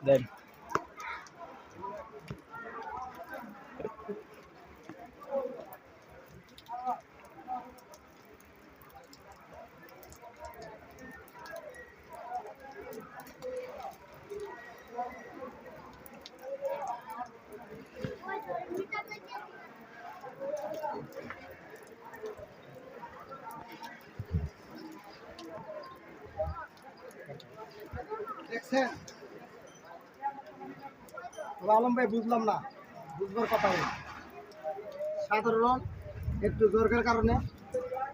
দেন। দেখছেন আলম ভাই, বুঝলাম না, বুঝবার কথা নেই। সাধারণ একটু দরকার কারণে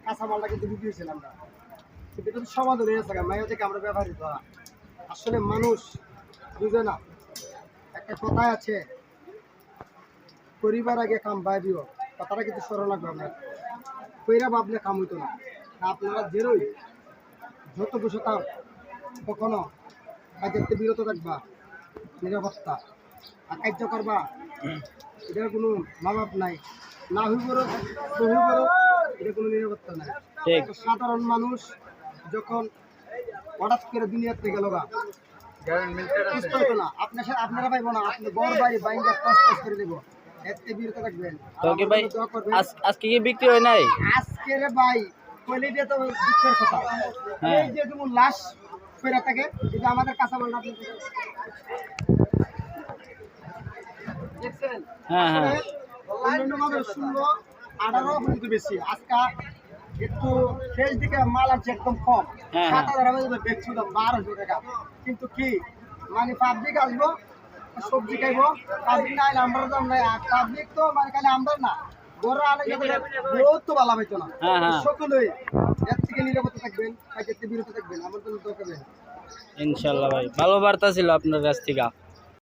কাঁচামালটা কিন্তু বিক্রি হয়েছিলাম আমরা, কিন্তু এটা তো সমাধান হয়ে গেছে। মাইয়া থেকে আমরা ব্যবহারিক ধরা আসলে মানুষ বুঝে না। একটা কথাই আছে, পরিবার আগে কাম বাই দিও, কথাটা কিন্তু স্মরণ রাখবে। আপনার কইরা ভাবলে কাম হইতো না। আপনারা যেরোই যত বসে থাক কখনো কাজের বিরত থাকবা, নিরাপত্তা আর কার্য করবা, এটার কোনো লাভ নাই। না হইব এটা কোনো নিরাপত্তা নাই। ঠিক। সাধারণ মানুষ যখন হঠাৎ করে দুনিয়াতে গেল গা সুস্থ হতো না, আপনারা পাইব না। আপনি গড় বাড়ি বাইঙ্গা কষ্ট করে দেবো, এতে বিরত থাকবেন। তোকে ভাই আজকে কি বিক্রি হয় নাই? আজকে রে ভাই কইলে দিয়ে তো দুঃখের কথা। হ্যাঁ। এই যে তুমি লাশ ফেরা থাকে, এটা আমাদের কাঁচামাল আপনি দেখছেন। হ্যাঁ হ্যাঁ। অন্যান্য মালের 16-18 পর্যন্ত বেশি। আজকে একটু ফ্রেশ দিকে মাল আছে একদম কম, হ্যাঁ, 7,000 টাকা বেচছি, 1200 টাকা। কিন্তু কি মানে পাবলিক আসবো সবজি খাইবো, পাবলিক না আইলে আমরা দাম নাই। আর পাবলিক তো মানে খালি আমরা না, বড় আলে বহুত তো ভালো হইতো না। হ্যাঁ, হ্যাঁ। সকলেই এর থেকে নিরাপত্তা থাকবেন, কাজের থেকে বিরত থাকবেন, আমার জন্য দরকার নেই। ইনশাল্লাহ ভাই, ভালো বার্তা ছিল আপনার কাছ থেকে।